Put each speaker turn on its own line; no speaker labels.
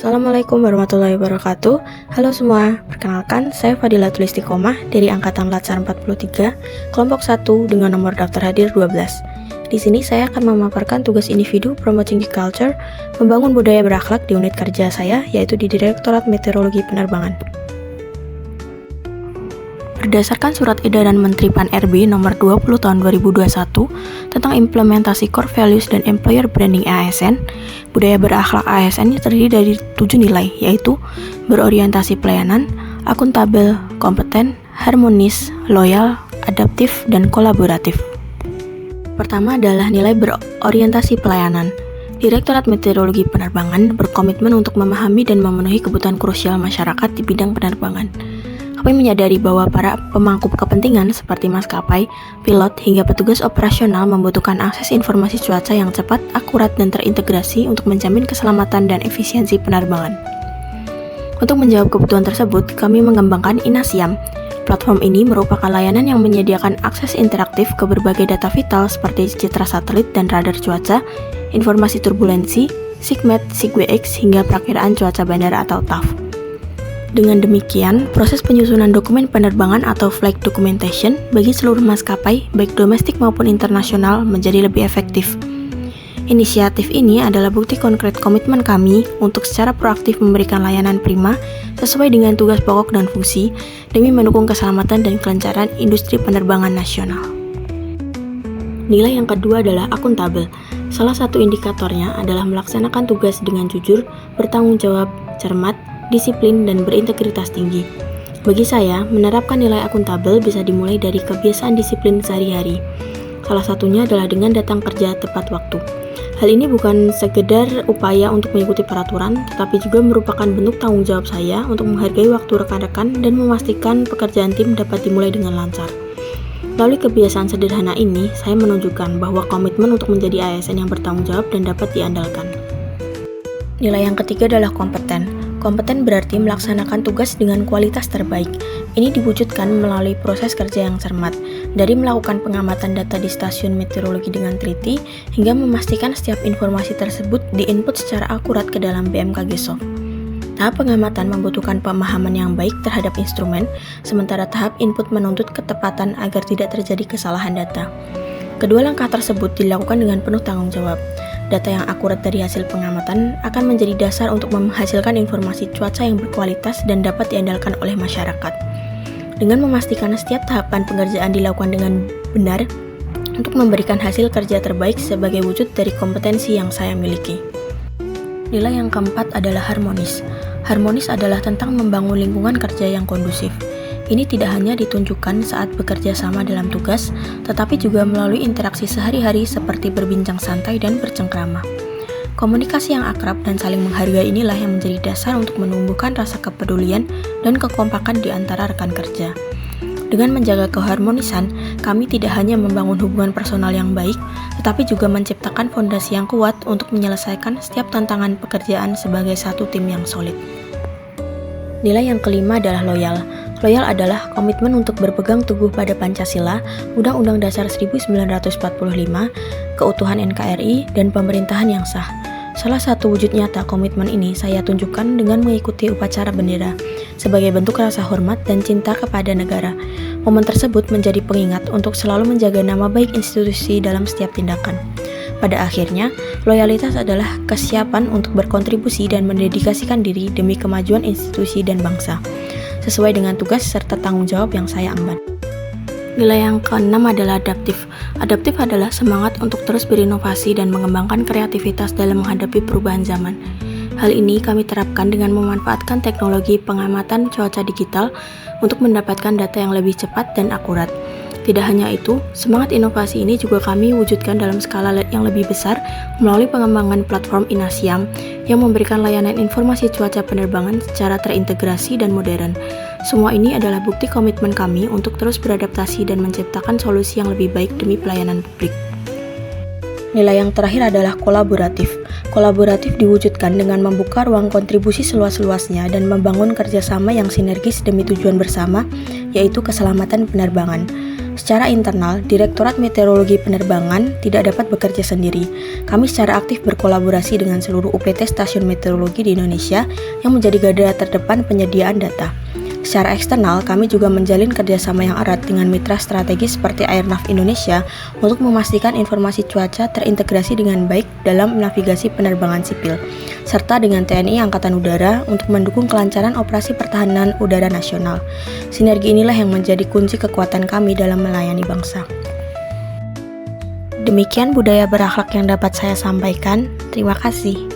Assalamualaikum warahmatullahi wabarakatuh. Halo semua, perkenalkan saya Fadila Tulistiqomah dari Angkatan Latsar 43, kelompok 1 dengan nomor daftar hadir 12. Di sini saya akan memaparkan tugas individu Promoting Geek Culture, membangun budaya berakhlak di unit kerja saya, yaitu di Direktorat Meteorologi Penerbangan. Berdasarkan Surat Edaran Menteri Pan-RB Nomor 20 Tahun 2021 tentang implementasi Core Values dan Employer Branding ASN, budaya berakhlak ASN terdiri dari 7 nilai, yaitu berorientasi pelayanan, akuntabel, kompeten, harmonis, loyal, adaptif, dan kolaboratif. Pertama adalah nilai berorientasi pelayanan. Direktorat Meteorologi Penerbangan berkomitmen untuk memahami dan memenuhi kebutuhan krusial masyarakat di bidang penerbangan. Kami menyadari bahwa para pemangku kepentingan seperti maskapai, pilot, hingga petugas operasional membutuhkan akses informasi cuaca yang cepat, akurat, dan terintegrasi untuk menjamin keselamatan dan efisiensi penerbangan. Untuk menjawab kebutuhan tersebut, kami mengembangkan Inasiam. Platform ini merupakan layanan yang menyediakan akses interaktif ke berbagai data vital seperti citra satelit dan radar cuaca, informasi turbulensi, SIGMET, SIGWX, hingga perakiraan cuaca bandara atau TAF. Dengan demikian, proses penyusunan dokumen penerbangan atau flight documentation bagi seluruh maskapai, baik domestik maupun internasional, menjadi lebih efektif. Inisiatif ini adalah bukti konkret komitmen kami untuk secara proaktif memberikan layanan prima sesuai dengan tugas pokok dan fungsi demi mendukung keselamatan dan kelancaran industri penerbangan nasional. Nilai yang kedua adalah akuntabel. Salah satu indikatornya adalah melaksanakan tugas dengan jujur, bertanggung jawab, cermat, disiplin, dan berintegritas tinggi. Bagi saya, menerapkan nilai akuntabel bisa dimulai dari kebiasaan disiplin sehari-hari. Salah satunya adalah dengan datang kerja tepat waktu. Hal ini bukan sekedar upaya untuk mengikuti peraturan, tetapi juga merupakan bentuk tanggung jawab saya untuk menghargai waktu rekan-rekan dan memastikan pekerjaan tim dapat dimulai dengan lancar. Melalui kebiasaan sederhana ini, saya menunjukkan bahwa komitmen untuk menjadi ASN yang bertanggung jawab dan dapat diandalkan. Nilai yang ketiga adalah kompeten. Kompeten berarti melaksanakan tugas dengan kualitas terbaik. Ini diwujudkan melalui proses kerja yang cermat, dari melakukan pengamatan data di stasiun meteorologi dengan teliti, hingga memastikan setiap informasi tersebut diinput secara akurat ke dalam BMKG Soft. Tahap pengamatan membutuhkan pemahaman yang baik terhadap instrumen, sementara tahap input menuntut ketepatan agar tidak terjadi kesalahan data. Kedua langkah tersebut dilakukan dengan penuh tanggung jawab. Data yang akurat dari hasil pengamatan akan menjadi dasar untuk menghasilkan informasi cuaca yang berkualitas dan dapat diandalkan oleh masyarakat. Dengan memastikan setiap tahapan pengerjaan dilakukan dengan benar untuk memberikan hasil kerja terbaik sebagai wujud dari kompetensi yang saya miliki. Nilai yang keempat adalah harmonis. Harmonis adalah tentang membangun lingkungan kerja yang kondusif. Ini tidak hanya ditunjukkan saat bekerja sama dalam tugas, tetapi juga melalui interaksi sehari-hari seperti berbincang santai dan bercengkrama. Komunikasi yang akrab dan saling menghargai inilah yang menjadi dasar untuk menumbuhkan rasa kepedulian dan kekompakan di antara rekan kerja. Dengan menjaga keharmonisan, kami tidak hanya membangun hubungan personal yang baik, tetapi juga menciptakan fondasi yang kuat untuk menyelesaikan setiap tantangan pekerjaan sebagai satu tim yang solid. Nilai yang kelima adalah loyal. Loyal adalah komitmen untuk berpegang teguh pada Pancasila, Undang-Undang Dasar 1945, keutuhan NKRI, dan pemerintahan yang sah. Salah satu wujud nyata komitmen ini saya tunjukkan dengan mengikuti upacara bendera, sebagai bentuk rasa hormat dan cinta kepada negara. Momen tersebut menjadi pengingat untuk selalu menjaga nama baik institusi dalam setiap tindakan. Pada akhirnya, loyalitas adalah kesiapan untuk berkontribusi dan mendedikasikan diri demi kemajuan institusi dan bangsa, sesuai dengan tugas serta tanggung jawab yang saya emban. Nilai yang keenam adalah adaptif. Adaptif adalah semangat untuk terus berinovasi dan mengembangkan kreativitas dalam menghadapi perubahan zaman. Hal ini kami terapkan dengan memanfaatkan teknologi pengamatan cuaca digital untuk mendapatkan data yang lebih cepat dan akurat. Tidak hanya itu, semangat inovasi ini juga kami wujudkan dalam skala yang lebih besar melalui pengembangan platform Inasiam yang memberikan layanan informasi cuaca penerbangan secara terintegrasi dan modern. Semua ini adalah bukti komitmen kami untuk terus beradaptasi dan menciptakan solusi yang lebih baik demi pelayanan publik. Nilai yang terakhir adalah kolaboratif. Kolaboratif diwujudkan dengan membuka ruang kontribusi seluas-luasnya dan membangun kerjasama yang sinergis demi tujuan bersama, yaitu keselamatan penerbangan. Secara internal, Direktorat Meteorologi Penerbangan tidak dapat bekerja sendiri. Kami secara aktif berkolaborasi dengan seluruh UPT stasiun meteorologi di Indonesia yang menjadi garda terdepan penyediaan data. Secara eksternal, kami juga menjalin kerjasama yang erat dengan mitra strategis seperti Airnav Indonesia untuk memastikan informasi cuaca terintegrasi dengan baik dalam navigasi penerbangan sipil, serta dengan TNI Angkatan Udara untuk mendukung kelancaran operasi pertahanan udara nasional. Sinergi inilah yang menjadi kunci kekuatan kami dalam melayani bangsa. Demikian budaya berakhlak yang dapat saya sampaikan. Terima kasih.